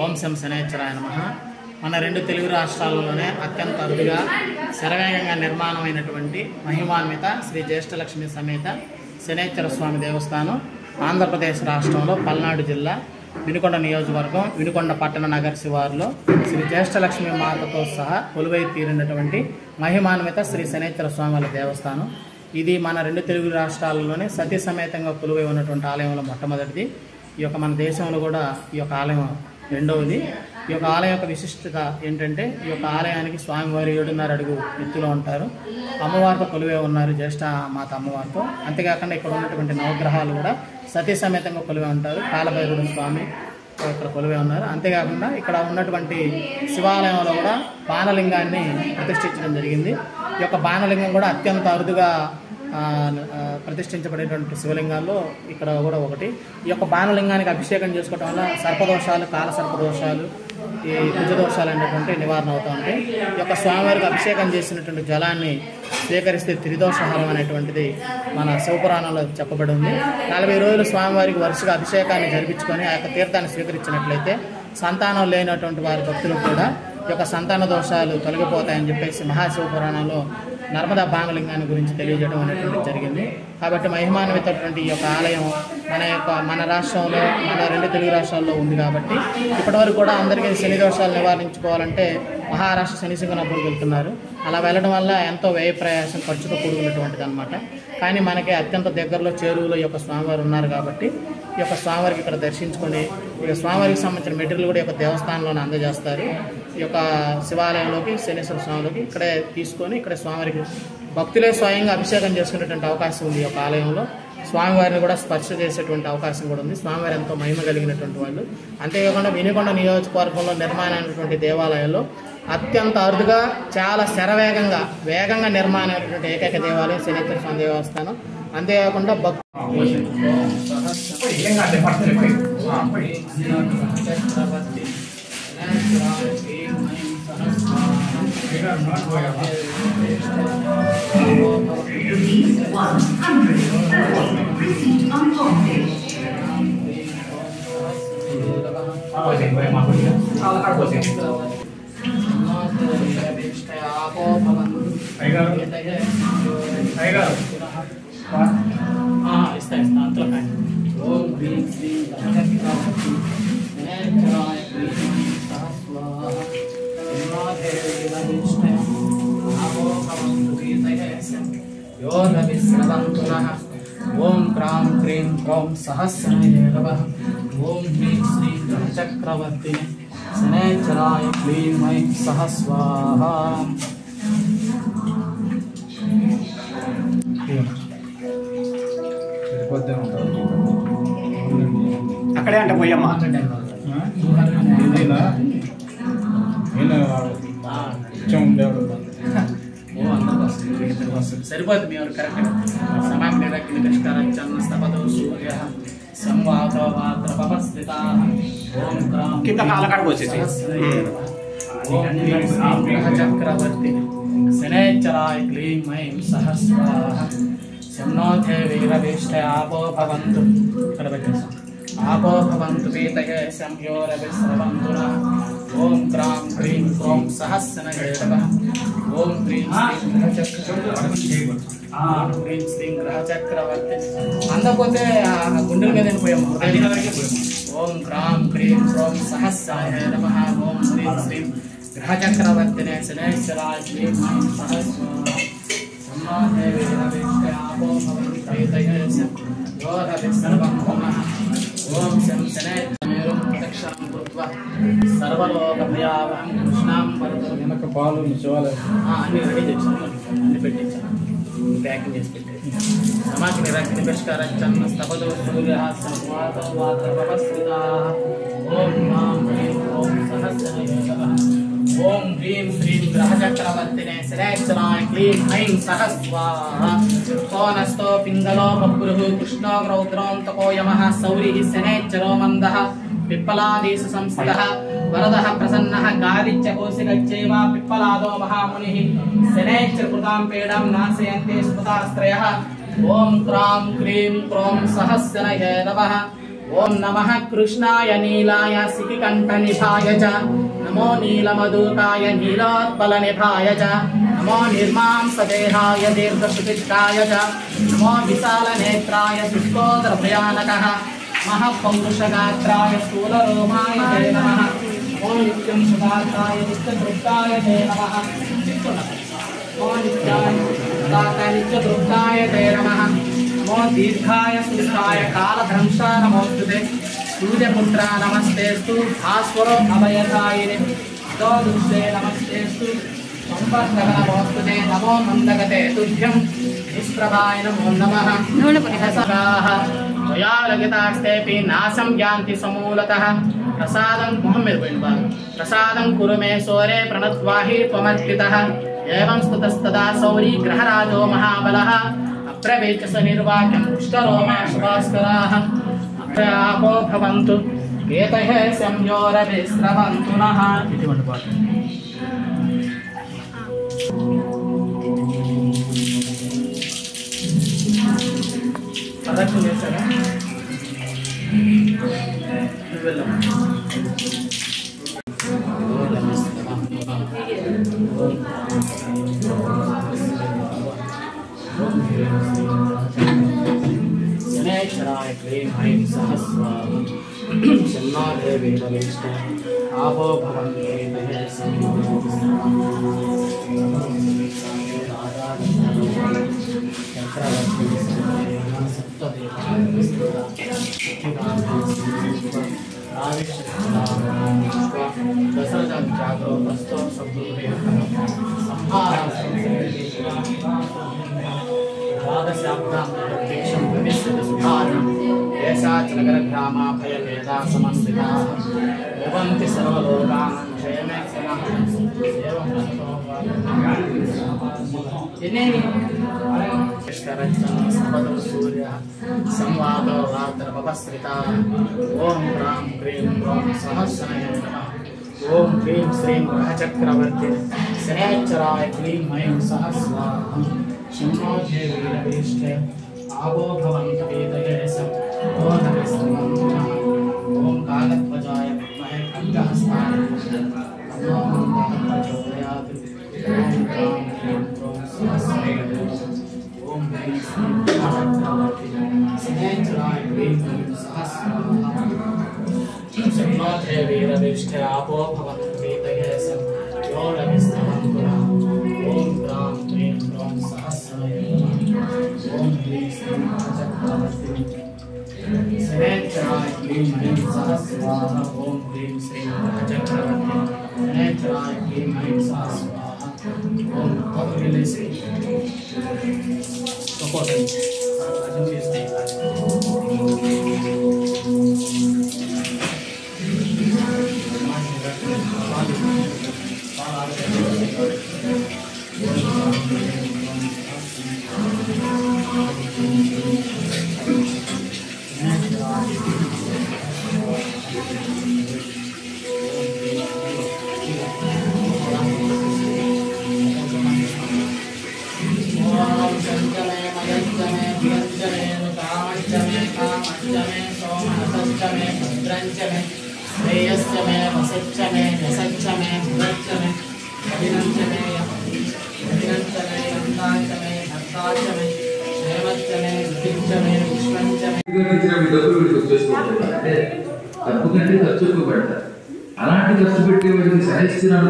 ఓం శం శనేశ్వరాయ నమః. మన రెండు తెలుగు రాష్ట్రాల్లోనే అత్యంత అరుదుగా శరవేగంగా నిర్మాణమైనటువంటి మహిమాన్విత శ్రీ జ్యేష్ఠలక్ష్మి సమేత శనేశ్వర స్వామి దేవస్థానం ఆంధ్రప్రదేశ్ రాష్ట్రంలో పల్నాడు జిల్లా వినుకొండ నియోజకవర్గం వినుకొండ పట్టణ నగర శివారులో శ్రీ జ్యేష్ఠలక్ష్మి మాతతో సహా కొలువై తీరినటువంటి మహిమాన్విత శ్రీ శనేశ్వర స్వామి దేవస్థానం. ఇది మన రెండు తెలుగు రాష్ట్రాల్లోనే సతీ సమేతంగా కొలువై ఉన్నటువంటి ఆలయంలో మొట్టమొదటిది. ఈ యొక్క మన దేశంలో కూడా ఈ యొక్క ఆలయం రెండవది. ఈ యొక్క ఆలయం యొక్క విశిష్టత ఏంటంటే, ఈ యొక్క ఆలయానికి స్వామివారి 7.5 అడుగు ఎత్తులో ఉంటారు. అమ్మవారితో కొలువే ఉన్నారు, జ్యేష్ఠ మాత అమ్మవారితో. అంతేకాకుండా ఇక్కడ ఉన్నటువంటి నవగ్రహాలు కూడా సతీ సమేతంగా కొలువే ఉంటారు. కాలభైరవుడు స్వామి ఇక్కడ కొలువే ఉన్నారు. అంతేకాకుండా ఇక్కడ ఉన్నటువంటి శివాలయంలో కూడా బాణలింగాన్ని ప్రతిష్ఠించడం జరిగింది. ఈ యొక్క బాణలింగం కూడా అత్యంత అరుదుగా ప్రతిష్ఠించబడేటువంటి శివలింగాల్లో ఇక్కడ కూడా ఒకటి. ఈ యొక్క బాణలింగానికి అభిషేకం చేసుకోవడం వల్ల సర్పదోషాలు, కాల సర్పదోషాలు, ఈ కుజదోషాలు అనేటువంటి నివారణ అవుతూ ఉంటాయి. ఈ యొక్క స్వామివారికి అభిషేకం చేసినటువంటి జలాన్ని స్వీకరిస్తే త్రిదోషహారం అనేటువంటిది మన శివపురాణంలో చెప్పబడి ఉంది. 40 రోజులు స్వామివారికి వరుసగా అభిషేకాన్ని జరిపించుకొని ఆ యొక్క తీర్థాన్ని స్వీకరించినట్లయితే సంతానం లేనటువంటి వారి భక్తులు కూడా ఈ యొక్క సంతాన దోషాలు తొలగిపోతాయని చెప్పేసి మహాశివపురాణంలో నర్మదా బాణలింగాన్ని గురించి తెలియజేయడం అనేటువంటిది జరిగింది. కాబట్టి మహిమాన్వితటువంటి ఈ యొక్క ఆలయం మన రాష్ట్రంలో, మన రెండు తెలుగు రాష్ట్రాల్లో ఉంది. కాబట్టి ఇప్పటివరకు కూడా అందరికీ శని దోషాలు నివారించుకోవాలంటే మహారాష్ట్ర శని సింగనాపూర్కి వెళ్తున్నారు. అలా వెళ్ళడం వల్ల ఎంతో వ్యయ ప్రయాసం, ఖర్చుతో కూడుకున్నటువంటిది అనమాట. కానీ మనకి అత్యంత దగ్గరలో చేరువులో ఈ యొక్క స్వామివారు ఉన్నారు. కాబట్టి ఈ యొక్క స్వామివారికి ఇక్కడ దర్శించుకొని ఈ స్వామివారికి సంబంధించిన మెటీరియల్ కూడా ఈ యొక్క దేవస్థానంలోనే అందజేస్తారు. ఈ యొక్క శివాలయంలోకి, శనేశ్వర స్వామిలోకి ఇక్కడే తీసుకొని ఇక్కడ స్వామివారికి భక్తులే స్వయంగా అభిషేకం చేసుకునేటువంటి అవకాశం ఉంది. ఈ యొక్క ఆలయంలో స్వామివారిని కూడా స్పర్శ చేసేటువంటి అవకాశం కూడా ఉంది. స్వామివారి ఎంతో మహిమ కలిగినటువంటి వాళ్ళు. అంతేకాకుండా వినుకొండ నియోజకవర్గంలో నిర్మాణమైనటువంటి దేవాలయాల్లో అత్యంత అరుదుగా చాలా శరవేగంగా నిర్మాణమైనటువంటి ఏకైక దేవాలయం శనేశ్వర స్వామి దేవస్థానం. అంతేకాకుండా ఓం క్రాం క్రీం క్రౌం సహస్రనాయ నమః. ఓం హ్రీం శ్రీం చక్రవర్తినే శనేశ్వరాయ క్లీం ఐం సహ స్వాహా. అక్కడే అంటే పోయమ్మా సరిపోతుంది. మీ ఎవరు కరెక్ట్ సమాప్తి నిష్కరచన్న స్తపదో సూర్య సంవాత్రపస్థితా. ఓం క్రాం కింద కాలకాడకు వచ్చేసి చక్రవర్తి శనేశ్వరాయ క్లీం ఐం సహ స్వాహా. శన్నోధే వీరవేష్ట ఆపో భవంతు. ఇక్కడ పెట్టేసాం. ఆపో భవంతు పీతయే సంయోరవిశ్రవంతు. ఓం క్రాం క్రీం క్రోం సహస్రనాయ నమః. ఓం హ్రీం శ్రీం గ్రహ చక్రవర్తి. అందకపోతే గుండెల మీద పోయాము. ఓం క్రాం క్రీం క్రోం సహస్రాయ నమః. ఓం హ్రీం శ్రీం గ్రహ చక్రవర్తినే శనేశ్వరాయ క్లీం ఐం సహ స్వాహా. ఓం శం శనేశ్వరం ప్రదక్షిణం కృత్వా సర్వలోకప్రియావహం కృష్ణాం వరదం. వెనక పాలు శివాలయం అన్ని రెడీ చేసాను, అన్ని పెట్టించాను, ప్యాకింగ్ చేసి పెట్టేది. సమాధి నిరగ్ని పరిష్కారచ్చన్న స్తపదో సూర్య సంవాత్రపస్థితా. ఓం నాం హ్రీం ఓం సహస్రనాయ నమః. ఓం హ్రీం శ్రీం గ్రహచక్రవర్తినే శనేశ్వరాయ క్లీం ఐం సహ స్వాహా. సోనస్తో పింగళో బభ్రుః కృష్ణో రౌద్రోంతకో యమః. సౌరిః శనేశ్వరో మందః పిప్పలాదీశ సంస్థితః. వరదః ప్రసన్నః గాదిత్య కోశిగచ్చైవ పిప్పలాదో మహామునిః. శనేశ్వర కృతాం పీడాం నాశయంతే స్మృతాశ్రయః. ఓం క్రాం క్రీం క్రోం సహస్రనాయ నమః. ఓం నమః కృష్ణాయ నీలాయ సికికంఠనిభాయ చ నమో నీలమధుకాయ నీలోత్పలనిభాయ చ నమో నిర్మాంసదేహాయ దీర్ఘసుచిత్కాయ చ నమో విశాలనేత్రాయ శుష్కోదరభయానకః महपौरुषगात्राय स्थूलरोमाय ते नमः ओम नित्यं सुधाताय नित्यतृप्ताय ते नमः ओम नित्यतृप्ताय ते नमः ओम दीर्घाय सुस्थाय कालध्वंसा नमोस्तुते सूर्यपुत्रा नमस्तेस्तु भास्वरो अभयदायिने दोदुष्टे नमस्तेस्तु संपर्कः नमोस्तुते नमो नन्दगते तुभ्यं निष्प्रभाय नमो नमः नमः त्वयालगितास्तेऽपि नाशं यान्ति समूलतः प्रसादं मोहम्मद प्रसादं कुरु मे सोरे प्रणत्वाहि त्वमर्पितः एवं स्तुतस्तदा सौरी ग्रहराजो महाबलः अप्रवेच स निर्वाक्यं पुष्करोमा शुभास्कराः अप्रयापो भवन्तु केतः संयोरभिस्रवन्तु नः इति मण्डपाठ ప్రదక్షిణ చేశారా శనేశ్వరాయ క్లీం ఐం సహస్రాం శన్నాదేవి రవిష్ట ఆపో భవంతే दशरथं जागरो वस्तु शब्दोरे द्वादशाब्दां प्रत्यक्षं भविष्यति सुधानं देशाचनगरग्रामा भयभेदा समन्विताः भवन्ति सर्वलोकानां क्षयमेक्षणाः एवं सूर्य संवादो रात्रपस्रिता ओम राम क्रीं रों सहस्रनाय नमः ओम क्रीं श्रीं ग्रहचक्रवर्ती शनैश्चराय क्लीं ऐं सहस्रां शम्भोजे वीरवीष्टे आवो भवन्तु वेदये स ओम नमः ओम कालध्वजाय विद्महे खड्गहस्ताय नमो प्रचोदयात् ओम राम क्रीं रों सहस्रनाय ओम ह्रीं श्रीं ग्रहचक्रवर्ती शनैश्चराय क्लीं ऐं सहस्रां शम्भोजे वीरवीष्टे आवो भवन्तु वेदये स ओम राम क्रीं रों सहस्राय ओम ह्रीं श्रीं ग्रहचक्रवर्ती शनैश्चराय क्लीं ऐं सहस्रां ओम ह्रीं श्रीं ग्रहचक्रवर्ती शनैश्चराय क्लीं ऐं सहस्रां ओम तत्रिलेसी सपोर्टिंग డబ్బు కంటే ఖర్చు ఎక్కువ పెడతారు. అలాంటి ఖర్చు పెట్టే వారికి సహిస్తున్నాడు.